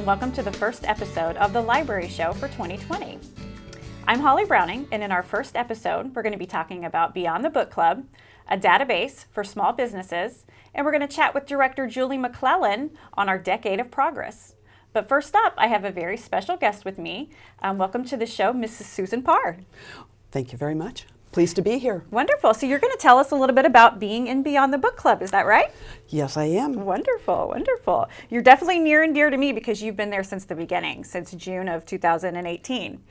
welcome to the first episode of the Library Show for 2020. I'm Holly Browning, and in our first episode, we're going to be talking about Beyond the Book Club, a database for small businesses, and we're going to chat with Director Julie McClellan on our decade of progress. But first up, I have a very special guest with me. Welcome to the show, Mrs. Susan Parr. Thank you very much. Pleased to be here. Wonderful. So you're going to tell us a little bit about being in Beyond the Book Club, is that right? Yes, I am. Wonderful, wonderful. You're definitely near and dear to me because you've been there since the beginning, since June of 2018.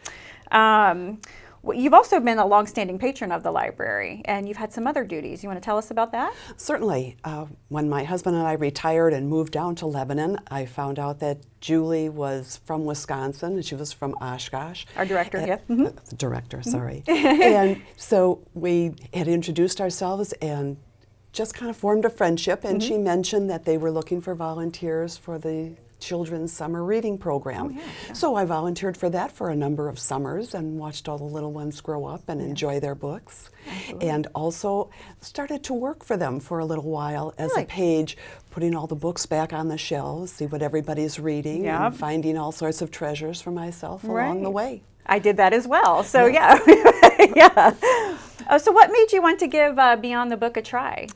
You've also been a longstanding patron of the library, and you've had some other duties. You want to tell us about that? Certainly. When my husband and I retired and moved down to Lebanon, I found out that Julie was from Wisconsin, and she was from Oshkosh. Our director, yeah. The director, sorry. And so we had introduced ourselves and just kind of formed a friendship, and she mentioned that they were looking for volunteers for the children's summer reading program. Oh, yeah. So I volunteered for that for a number of summers and watched all the little ones grow up and enjoy their books. Absolutely. And also started to work for them for a little while as a page, putting all the books back on the shelves, see what everybody's reading, and finding all sorts of treasures for myself along the way. I did that as well, so yes. yeah. So what made you want to give Beyond the Book a try?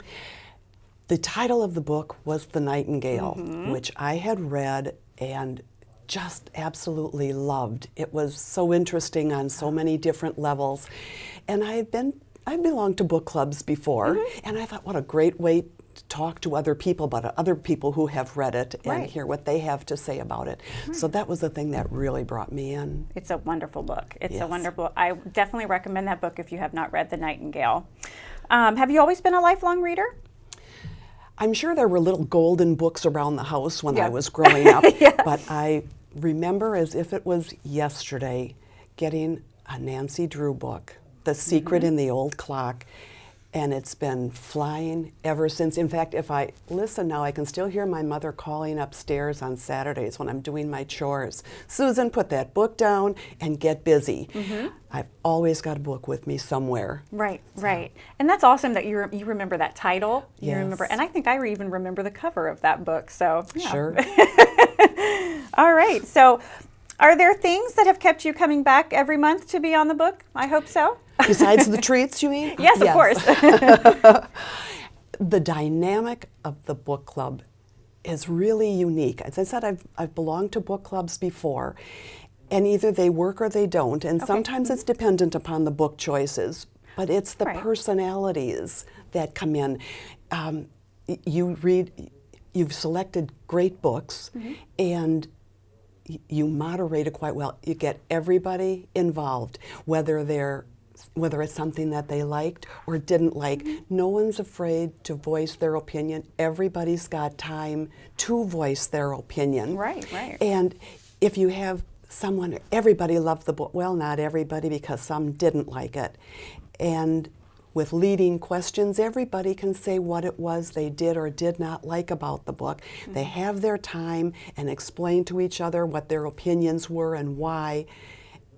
The title of the book was The Nightingale, which I had read and just absolutely loved. It was so interesting on so many different levels. And I belonged to book clubs before, and I thought, what a great way to talk to other people about other people who have read it and hear what they have to say about it. So that was the thing that really brought me in. It's a wonderful book. It's a wonderful, I definitely recommend that book if you have not read The Nightingale. Have you always been a lifelong reader? I'm sure there were little golden books around the house when I was growing up, but I remember as if it was yesterday getting a Nancy Drew book, The Secret in the Old Clock, and it's been flying ever since. In fact, if I listen now, I can still hear my mother calling upstairs on Saturdays when I'm doing my chores. Susan, put that book down and get busy. I've always got a book with me somewhere. Right. And that's awesome that you remember that title. You remember, and I think I even remember the cover of that book. So yeah. Sure. All right. So are there things that have kept you coming back every month to be on the book? I hope so. Besides the treats, you mean? Yes, of course. The dynamic of the book club is really unique. As I said, I've belonged to book clubs before, and either they work or they don't, and sometimes it's dependent upon the book choices, but it's the personalities that come in. You've selected great books, and you moderate it quite well. You get everybody involved, whether it's something that they liked or didn't like. No one's afraid to voice their opinion. Everybody's got time to voice their opinion. Right. And if you have everybody loved the book. Well, not everybody, because some didn't like it. And with leading questions, everybody can say what it was they did or did not like about the book. They have their time and explain to each other what their opinions were and why.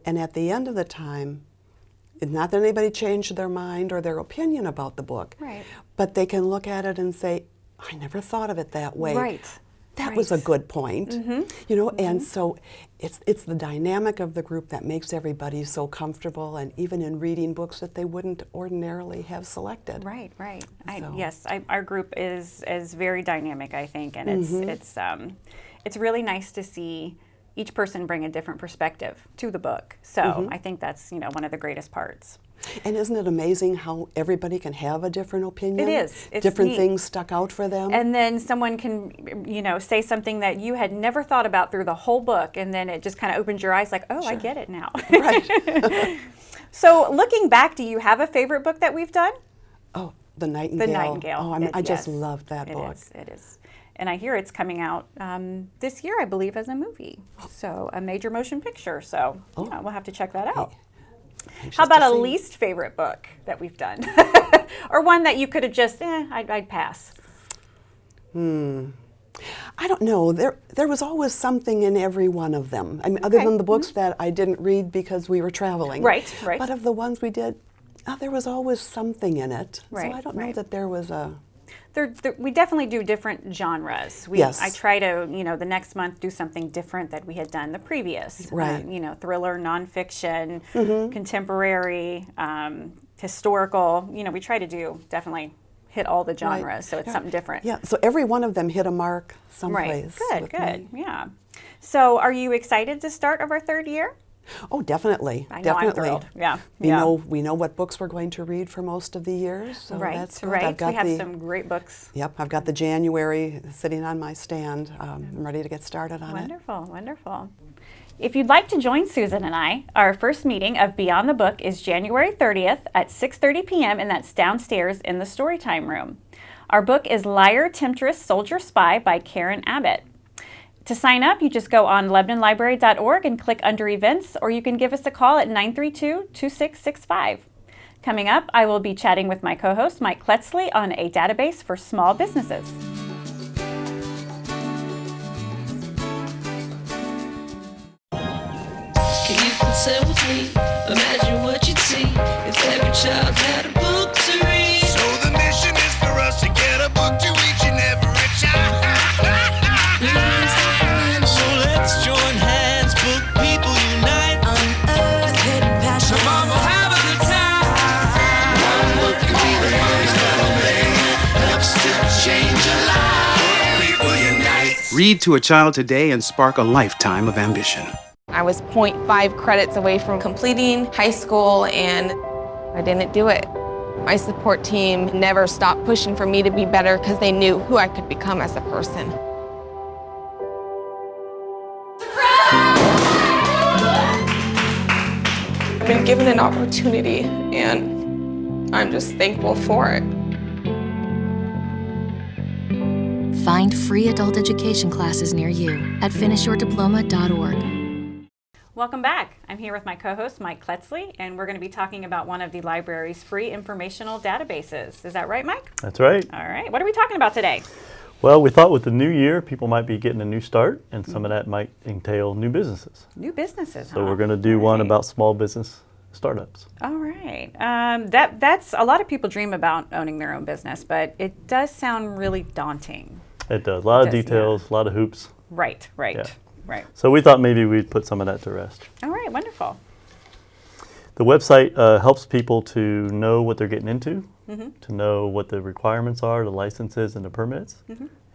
And at the end of the time, not that anybody changed their mind or their opinion about the book, but they can look at it and say, I never thought of it that way. That was a good point. And so it's the dynamic of the group that makes everybody so comfortable, and even in reading books that they wouldn't ordinarily have selected. Right. So. Our group is very dynamic, I think, and it's really nice to see each person bring a different perspective to the book. So I think that's one of the greatest parts. And isn't it amazing how everybody can have a different opinion? It is. It's different neat. Things stuck out for them. And then someone can, say something that you had never thought about through the whole book, and then it just kind of opens your eyes like, oh, I get it now. Right. So looking back, do you have a favorite book that we've done? Oh, The Nightingale. The Nightingale. Oh, I just love that book. It is. And I hear it's coming out this year, I believe, as a movie. So a major motion picture. So we'll have to check that out. How about a least favorite book that we've done? Or one that you could have just, I'd pass. I don't know. There was always something in every one of them. I mean, other than the books that I didn't read because we were traveling. Right. But of the ones we did, there was always something in it. Right, so I don't know that there was a We definitely do different genres. Yes. I try to, the next month do something different that we had done the previous. Right. Thriller, nonfiction, contemporary, historical. We try to definitely hit all the genres, Right. so it's something different. Yeah, so every one of them hit a mark Right. someplace. Good. with me. Yeah. So are you excited to start of our third year? Oh, definitely. I know, definitely. I'm thrilled. Yeah. We know what books we're going to read for most of the year, so that's good. Right. I've got we have some great books. Yep, I've got the January sitting on my stand. I'm ready to get started on it. Wonderful. If you'd like to join Susan and I, our first meeting of Beyond the Book is January 30th at 6:30 p.m. and that's downstairs in the Storytime room. Our book is Liar, Temptress, Soldier, Spy by Karen Abbott. To sign up, you just go on LebanonLibrary.org and click under events, or you can give us a call at 932-2665. Coming up, I will be chatting with my co-host, Mike Kletzly, on a database for small businesses. Can you consent with me? Imagine what you'd see if every child had a book to read. So the mission is for us to get a book to each and every child. So let's join hands, book people unite, unearth hidden passion. Come on, we'll have a good time. One book can be the first thing helps to change a life. People unite. Read to a child today and spark a lifetime of ambition. I was 0.5 credits away from completing high school, and I didn't do it. My support team never stopped pushing for me to be better because they knew who I could become as a person. I've been given an opportunity, and I'm just thankful for it. Find free adult education classes near you at finishyourdiploma.org. Welcome back. I'm here with my co-host, Mike Kletzly, and we're going to be talking about one of the library's free informational databases. Is that right, Mike? That's right. All right. What are we talking about today? Well, we thought with the new year, people might be getting a new start, and some of that might entail new businesses. New businesses, So we're going to do one about small business startups. All right. That's a lot of people dream about owning their own business, but it does sound really daunting. It does. A lot of does, details, a lot of hoops. Right. Yeah. Right. So we thought maybe we'd put some of that to rest. All right. Wonderful. The website helps people to know what they're getting into, to know what the requirements are, the licenses and the permits,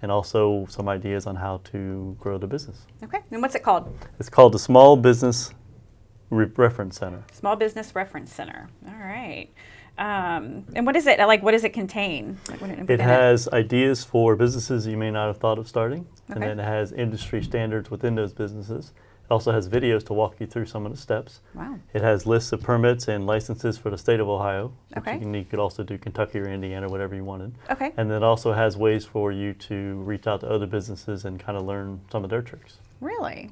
and also some ideas on how to grow the business. Okay. And what's it called? It's called the Small Business Reference Center. Small Business Reference Center. All right. And what is it? What does it contain? It has ideas for businesses you may not have thought of starting, and Okay. then it has industry standards within those businesses. It also has videos to walk you through some of the steps. Wow. It has lists of permits and licenses for the state of Ohio. which Okay. You could also do Kentucky or Indiana, whatever you wanted. Okay. And then it also has ways for you to reach out to other businesses and kind of learn some of their tricks. Really?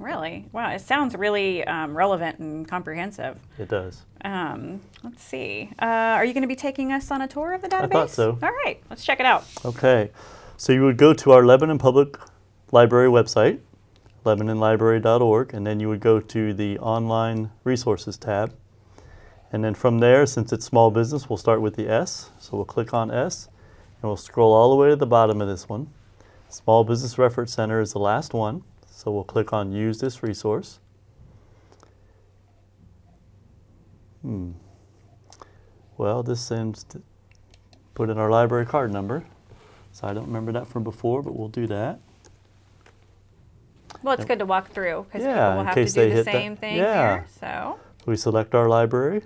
Wow. It sounds really relevant and comprehensive. It does. Let's see. Are you going to be taking us on a tour of the database? I thought so. All right. Let's check it out. Okay. So you would go to our Lebanon Public Library website, LebanonLibrary.org, and then you would go to the Online Resources tab. And then from there, since it's small business, we'll start with the S. So we'll click on S, and we'll scroll all the way to the bottom of this one. Small Business Reference Center is the last one. So we'll click on Use This Resource. Well, this seems to put in our library card number. So I don't remember that from before, but we'll do that. Well, it's good to walk through because Yeah, people will in have to case do they the hit that. same thing Yeah. here. So, We select our library,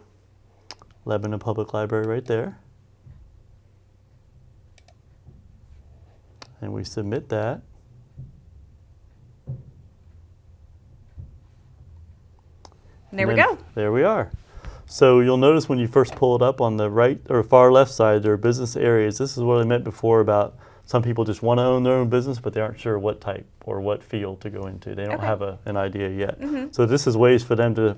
Lebanon Public Library right there. And we submit that. and there And we then go. There we are. So you'll notice when you first pull it up on the right or far left side, there are business areas. This is what I meant before about some people just want to own their own business, but they aren't sure what type or what field to go into. They don't Okay. have an idea yet. So this is ways for them to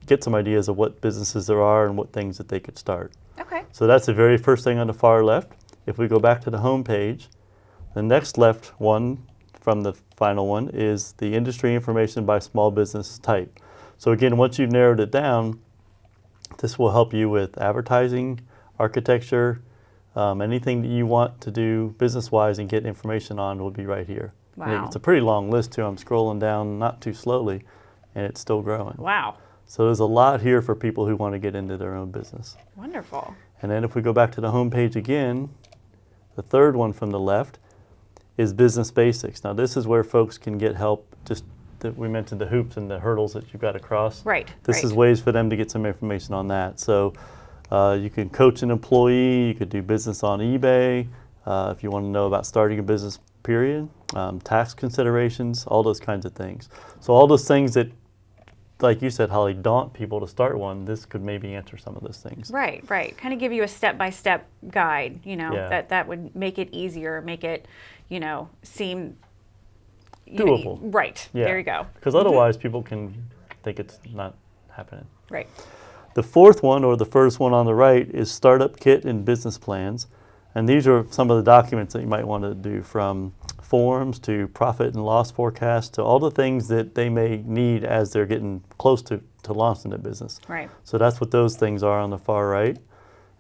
get some ideas of what businesses there are and what things that they could start. Okay. So that's the very first thing on the far left. If we go back to the home page, the next left one from the final one is the industry information by small business type. So again, once you've narrowed it down, this will help you with advertising, architecture, Anything that you want to do business-wise and get information on will be right here. And Wow. it's a pretty long list too. I'm scrolling down not too slowly, and it's still growing. Wow. So there's a lot here for people who want to get into their own business. Wonderful. And then if we go back to the home page again, the third one from the left is Business Basics. Now this is where folks can get help, just that we mentioned the hoops and the hurdles that you've got to cross. Right. This is ways for them to get some information on that. So you can coach an employee, you could do business on eBay, if you want to know about starting a business, period, tax considerations, all those kinds of things. So all those things that, like you said, Holly, daunt people to start one, this could maybe answer some of those things. Right, right. Kind of give you a step-by-step guide, Yeah. that would make it easier, make it, seem Doable. Right. Yeah. There you go. Because otherwise people can think it's not happening. Right. The fourth one, or the first one on the right, is Startup Kit and Business Plans. And these are some of the documents that you might want to do, from forms to profit and loss forecasts to all the things that they may need as they're getting close to launching their business. Right. So that's what those things are on the far right. And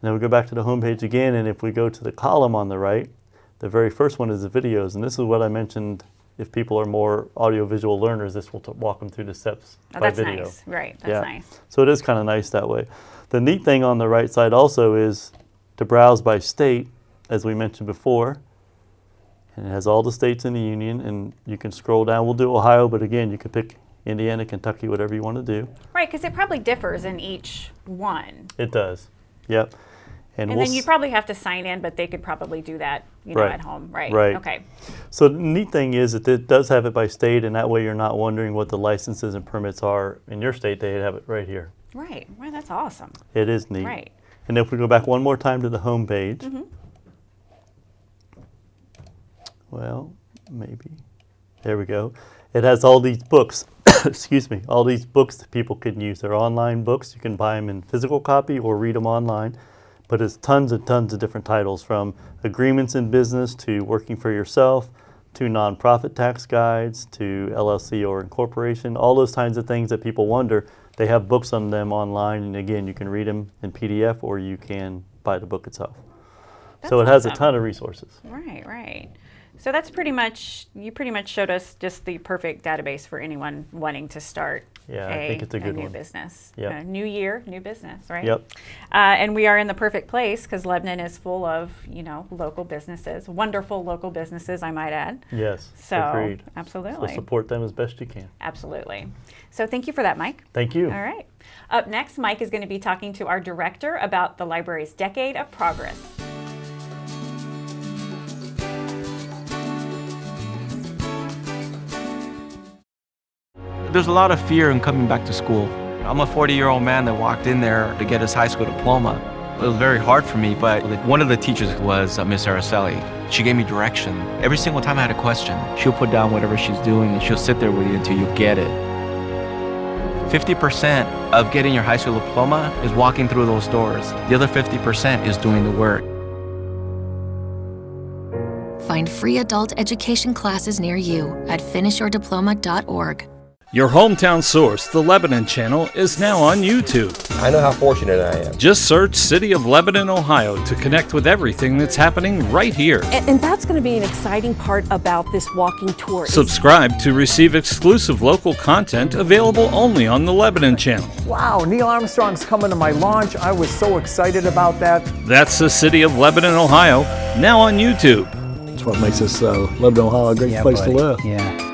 then we go back to the home page again, and if we go to the column on the right, the very first one is the videos. And this is what I mentioned. If people are more audiovisual learners, this will walk them through the steps Oh, by that's video. nice. Right. That's Yeah. nice. So it is kind of nice that way. The neat thing on the right side also is to browse by state, as we mentioned before. And it has all the states in the union, and you can scroll down. We'll do Ohio, but again, you could pick Indiana, Kentucky, whatever you want to do. Right, because it probably differs in each one. It does. Yep. And we'll then you probably have to sign in, but they could probably do that, Right. at home. Right. Right. Okay. So the neat thing is that it does have it by state, and that way you're not wondering what the licenses and permits are in your state. They have it right here. Right. Well, that's awesome. It is neat. Right. And if we go back one more time to the home page, well, maybe, there we go. It has all these books, excuse me, all these books that people can use. They're online books. You can buy them in physical copy or read them online. But it's tons and tons of different titles, from agreements in business to working for yourself to nonprofit tax guides to LLC or incorporation, all those kinds of things that people wonder. They have books on them online, and again, you can read them in PDF or you can buy the book itself. So it has a awesome. ton of resources. Right, right. So that's you pretty much showed us just the perfect database for anyone wanting to start Yeah, I think it's a good new one. business. Yep. New year, new business, right? Yep. And we are in the perfect place because Lebanon is full of, local businesses, wonderful local businesses, I might add. Yes, So, agreed. So absolutely. support them as best you can. Absolutely. So thank you for that, Mike. Thank you. All right. Up next, Mike is going to be talking to our director about the library's Decade of Progress. There's a lot of fear in coming back to school. I'm a 40-year-old man that walked in there to get his high school diploma. It was very hard for me, but one of the teachers was Miss Araceli. She gave me direction. Every single time I had a question, she'll put down whatever she's doing and she'll sit there with you until you get it. 50% of getting your high school diploma is walking through those doors. The other 50% is doing the work. Find free adult education classes near you at finishyourdiploma.org. Your hometown source, the Lebanon Channel, is now on YouTube. I know how fortunate I am. Just search City of Lebanon, Ohio to connect with everything that's happening right here. And that's going to be an exciting part about this walking tour. Subscribe to receive exclusive local content available only on the Lebanon Channel. Wow, Neil Armstrong's coming to my launch. I was so excited about that. That's the City of Lebanon, Ohio, now on YouTube. That's what makes this Lebanon, Ohio a great place to live. Yeah.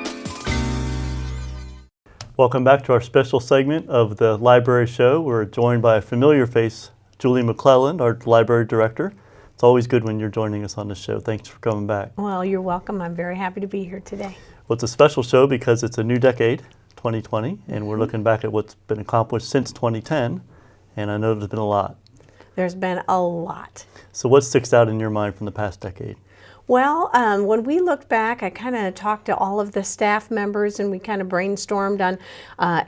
Welcome back to our special segment of the Library Show. We're joined by a familiar face, Julie McClellan, our library director. It's always good when you're joining us on the show. Thanks for coming back. Well, you're welcome. I'm very happy to be here today. Well, it's a special show because it's a new decade, 2020, and we're looking back at what's been accomplished since 2010, and I know there's been a lot. There's been a lot. So what sticks out in your mind from the past decade? Well, when we looked back, I kind of talked to all of the staff members and we kind of brainstormed on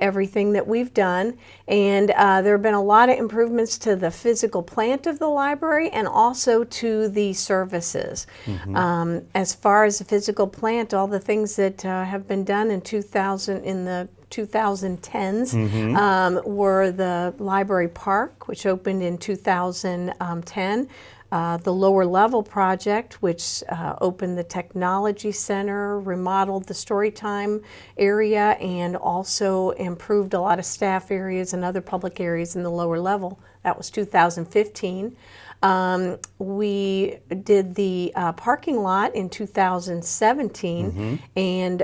everything that we've done. And there have been a lot of improvements to the physical plant of the library and also to the services. As far as the physical plant, all the things that have been done in the 2010s Mm-hmm. were the library park, which opened in 2010. The lower level project, which opened the technology center, remodeled the storytime area, and also improved a lot of staff areas and other public areas in the lower level. That was 2015. We did the parking lot in 2017, and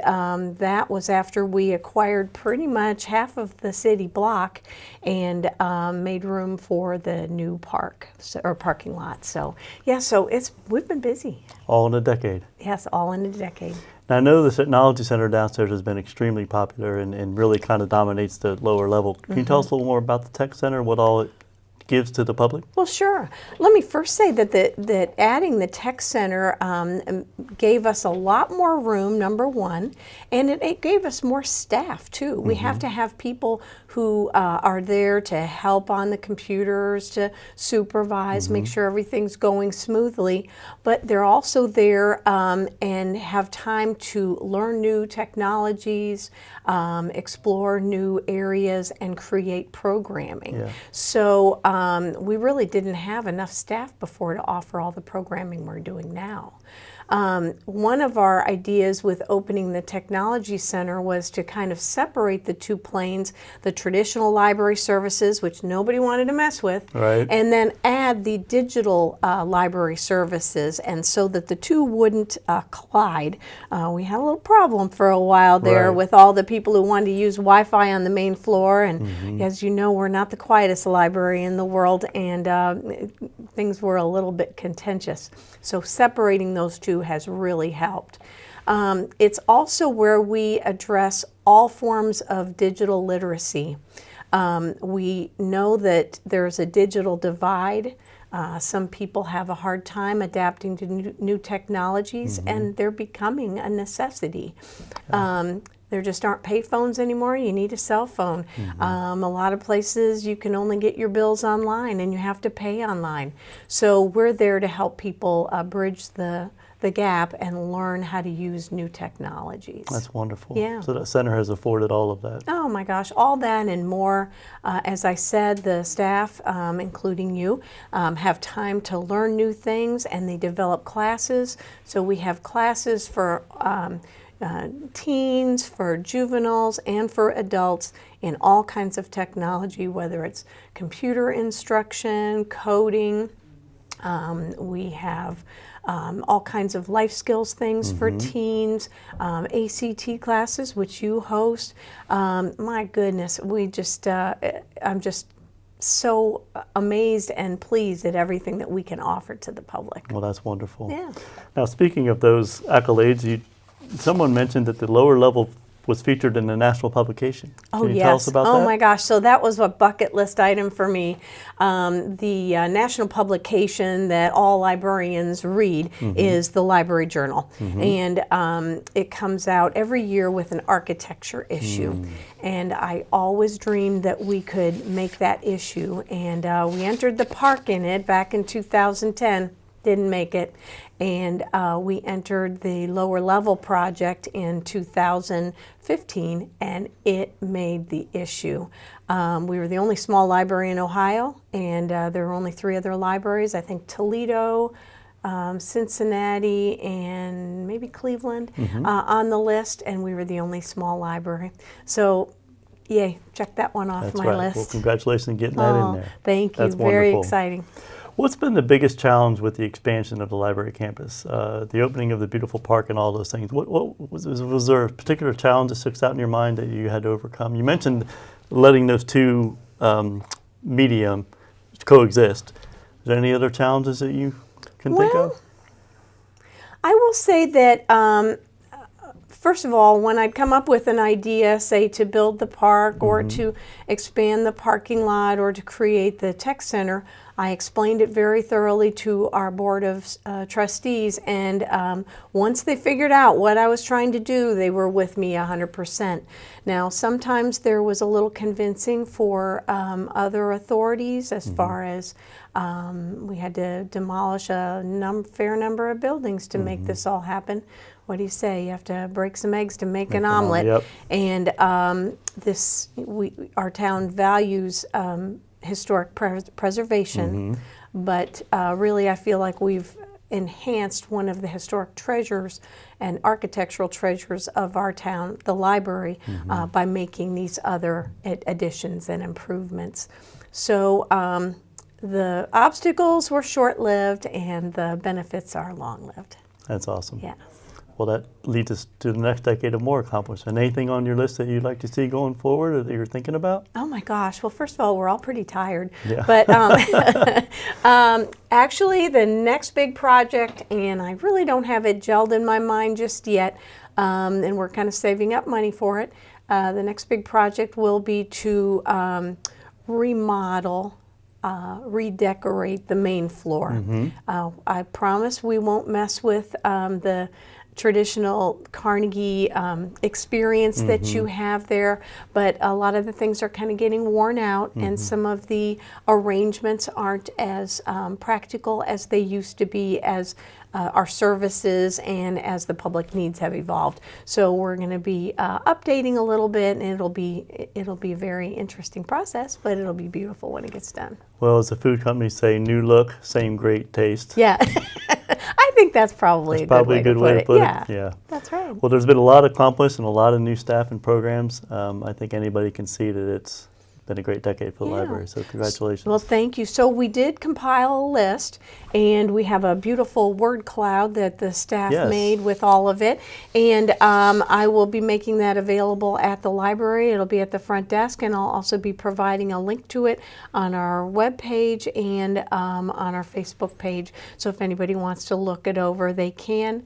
that was after we acquired pretty much half of the city block and made room for the new parking lot. So yeah, so we've been busy. All in a decade. Yes, all in a decade. Now, I know the technology center downstairs has been extremely popular and really kind of dominates the lower level. Can you tell us a little more about the tech center, what all it gives to the public? Well, sure. Let me first say that adding the tech center gave us a lot more room, number one, and it gave us more staff too. We have to have people who are there to help on the computers, to supervise, make sure everything's going smoothly, but they're also there and have time to learn new technologies, explore new areas, and create programming. Yeah. So we really didn't have enough staff before to offer all the programming we're doing now. One of our ideas with opening the Technology Center was to kind of separate the two planes, the traditional library services, which nobody wanted to mess with, right, and then add the digital library services, and so that the two wouldn't collide. We had a little problem for a while there right, with all the people who wanted to use Wi-Fi on the main floor, and as you know, we're not the quietest library in the world, and things were a little bit contentious. So separating those two has really helped. It's also where we address all forms of digital literacy. We know that there's a digital divide. Some people have a hard time adapting to new technologies, and they're becoming a necessity. There just aren't payphones anymore. You need a cell phone. A lot of places you can only get your bills online, and you have to pay online. So we're there to help people bridge the gap and learn how to use new technologies. That's wonderful. Yeah. So that center has afforded all of that. Oh my gosh, all that and more. As I said, the staff, including you, have time to learn new things, and they develop classes. So we have classes for teens, for juveniles, and for adults in all kinds of technology, whether it's computer instruction, coding. We have all kinds of life skills things for teens, ACT classes, which you host. My goodness, I'm just so amazed and pleased at everything that we can offer to the public. Well, that's wonderful. Yeah. Now, speaking of those accolades, someone mentioned that the lower level was featured in a national publication. Oh, Can you yes. tell us about that? Oh, my gosh. So that was a bucket list item for me. The national publication that all librarians read is the Library Journal. And it comes out every year with an architecture issue. And I always dreamed that we could make that issue. And we entered the park in it back in 2010. Didn't make it. And we entered the lower level project in 2015, and it made the issue. We were the only small library in Ohio, and there were only 3 other libraries, I think Toledo, Cincinnati, and maybe Cleveland on the list, and we were the only small library. So yay, check that one off my list. Well, congratulations on getting that in there. Thank you. That's Very wonderful. exciting. What's been the biggest challenge with the expansion of the library campus, the opening of the beautiful park and all those things? What was there a particular challenge that sticks out in your mind that you had to overcome? You mentioned letting those two medium coexist. Is there any other challenges that you can think of? I will say that first of all, when I'd come up with an idea, say to build the park or to expand the parking lot or to create the tech center, I explained it very thoroughly to our board of trustees, and once they figured out what I was trying to do, they were with me 100%. Now, sometimes there was a little convincing for other authorities as far as we had to demolish a fair number of buildings to make this all happen. What do you say? You have to break some eggs to make an omelet. Yep. And our town values historic preservation, but really I feel like we've enhanced one of the historic treasures and architectural treasures of our town, the library, by making these other additions and improvements. So the obstacles were short-lived and the benefits are long-lived. That's awesome. Yeah. Well, that leads us to the next decade of more accomplishment. Anything on your list that you'd like to see going forward or that you're thinking about? Oh my gosh. Well, first of all, we're all pretty tired. Yeah. But actually, the next big project, and I really don't have it gelled in my mind just yet, and we're kind of saving up money for it. The next big project will be to remodel, redecorate the main floor. I promise we won't mess with the traditional Carnegie experience that you have there, but a lot of the things are kind of getting worn out, and some of the arrangements aren't as practical as they used to be as our services and as the public needs have evolved. So we're going to be updating a little bit, and it'll be a very interesting process, but it'll be beautiful when it gets done. Well, as the food companies say, new look, same great taste. Yeah. I think that's probably a good way to put it. Yeah, that's right. Well, there's been a lot accomplished and a lot of new staff and programs. I think anybody can see that it's been a great decade for the library, so congratulations. Well, thank you. So we did compile a list, and we have a beautiful word cloud that the staff made with all of it, and I will be making that available at the library. It'll be at the front desk, and I'll also be providing a link to it on our webpage and on our Facebook page. So if anybody wants to look it over, they can.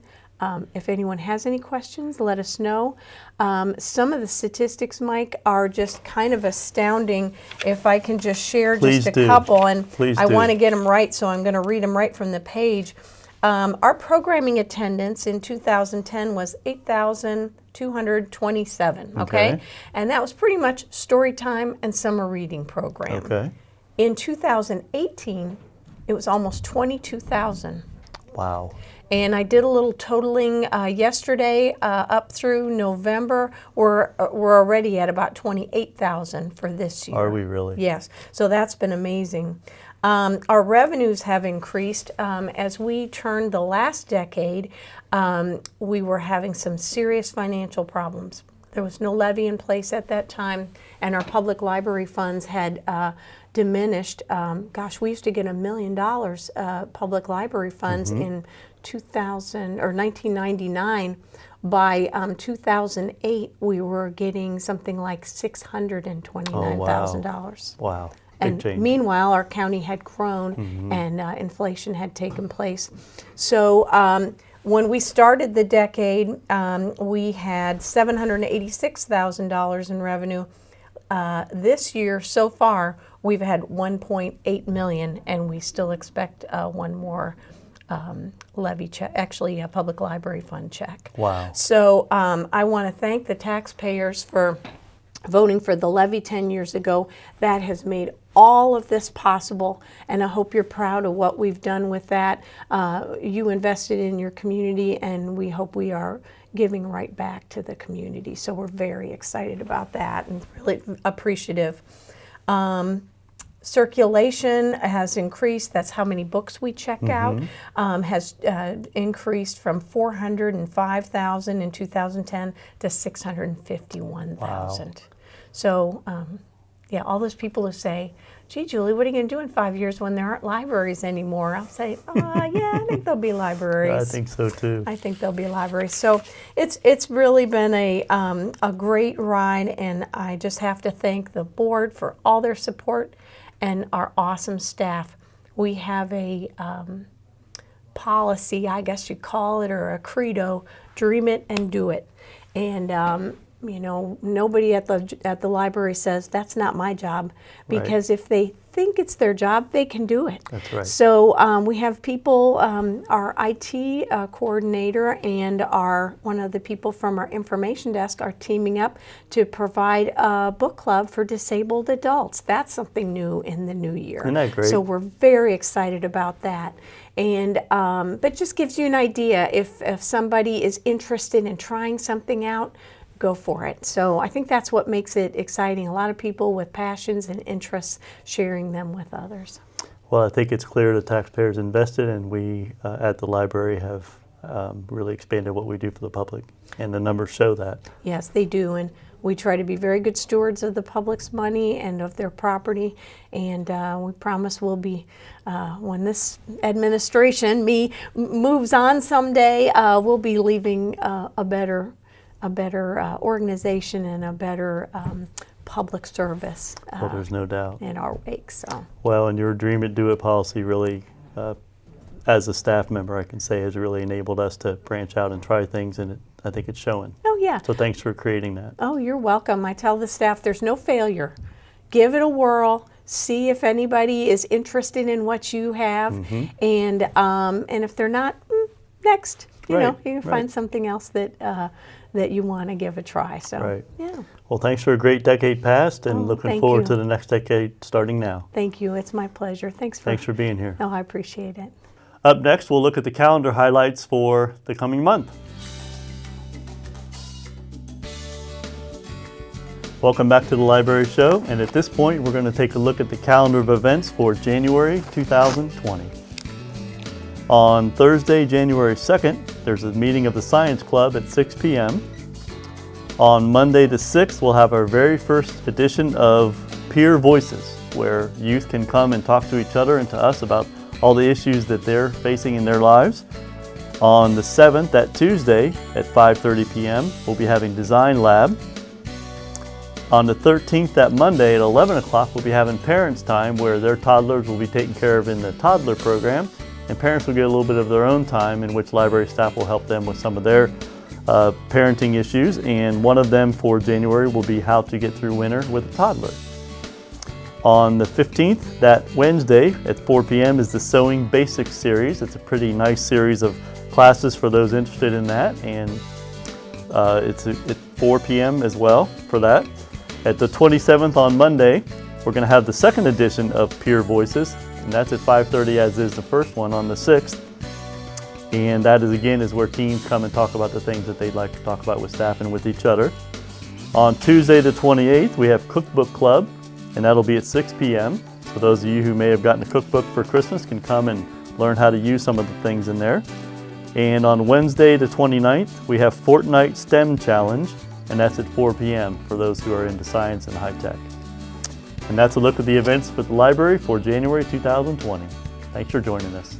If anyone has any questions, let us know. Some of the statistics, Mike, are just kind of astounding. If I can just share just a couple, and I want to get them right, so I'm going to read them right from the page. Our programming attendance in 2010 was 8,227, okay? And that was pretty much story time and summer reading program. Okay. In 2018, it was almost 22,000. Wow. And I did a little totaling yesterday up through November. We're already at about 28,000 for this year. Are we really? Yes. So that's been amazing. Our revenues have increased. As we turned the last decade, we were having some serious financial problems. There was no levy in place at that time, and our public library funds had diminished. Gosh, we used to get $1 million public library funds in 2000 or 1999. By 2008, we were getting something like $629,000. Wow. And meanwhile, our county had grown and inflation had taken place. So when we started the decade, we had $786,000 in revenue. This year, so far, we've had $1.8 million, and we still expect one more levy check, actually a public library fund check. Wow. So I want to thank the taxpayers for voting for the levy 10 years ago. That has made all of this possible, and I hope you're proud of what we've done with that. You invested in your community, and we hope we are giving right back to the community. So we're very excited about that and really appreciative. Circulation has increased. That's how many books we check out. Has increased from 405,000 in 2010 to 651,000. Wow. So, yeah, all those people who say, gee, Julie, what are you going to do in 5 years when there aren't libraries anymore? I'll say, yeah, I think there'll be libraries. I think so, too. I think there'll be libraries. So it's really been a great ride, and I just have to thank the board for all their support and our awesome staff. We have a policy, I guess you'd call it, or a credo: dream it and do it. And you know, nobody at the library says that's not my job, because if they think it's their job, they can do it. That's right. So we have people, our IT coordinator and one of the people from our information desk are teaming up to provide a book club for disabled adults. That's something new in the new year. Isn't that great? So we're very excited about that. And but just gives you an idea if somebody is interested in trying something out, go for it. So I think that's what makes it exciting. A lot of people with passions and interests sharing them with others. Well, I think it's clear the taxpayers invested, and we at the library have really expanded what we do for the public, and the numbers show that. Yes, they do, and we try to be very good stewards of the public's money and of their property, and we promise we'll be, when this administration, moves on someday, we'll be leaving a better organization and a better public service. Well, there's no doubt. In our wake. So. Well, and your Dream It, Do It policy really, as a staff member, I can say, has really enabled us to branch out and try things, and I think it's showing. Oh, yeah. So thanks for creating that. Oh, you're welcome. I tell the staff there's no failure. Give it a whirl. See if anybody is interested in what you have, and if they're not, next. You know, you can find something else that you want to give a try. So, yeah. Well, thanks for a great decade past, and looking forward to the next decade starting now. Thanks you. It's my pleasure. Thanks for being here. Oh, I appreciate it. Up next, we'll look at the calendar highlights for the coming month. Welcome back to the Library Show, and at this point we're going to take a look at the calendar of events for January 2020. On Thursday, January 2nd, there's a meeting of the Science Club at 6 p.m. On Monday the 6th, we'll have our very first edition of Peer Voices, where youth can come and talk to each other and to us about all the issues that they're facing in their lives. On the 7th, that Tuesday at 5:30 p.m., we'll be having Design Lab. On the 13th, that Monday at 11 o'clock, we'll be having Parents Time, where their toddlers will be taken care of in the toddler program, and parents will get a little bit of their own time in which library staff will help them with some of their parenting issues, and one of them for January will be how to get through winter with a toddler. On the 15th, that Wednesday at 4 p.m. is the Sewing Basics series. It's a pretty nice series of classes for those interested in that, and it's at 4 p.m. as well for that. At the 27th on Monday, we're going to have the second edition of Peer Voices, and that's at 5:30, as is the first one on the 6th. And that is where teens come and talk about the things that they'd like to talk about with staff and with each other. On Tuesday the 28th, we have Cookbook Club, and that'll be at 6 p.m. So those of you who may have gotten a cookbook for Christmas can come and learn how to use some of the things in there. And on Wednesday the 29th, we have Fortnite STEM Challenge, and that's at 4 p.m. for those who are into science and high tech. And that's a look at the events for the library for January 2020. Thanks for joining us.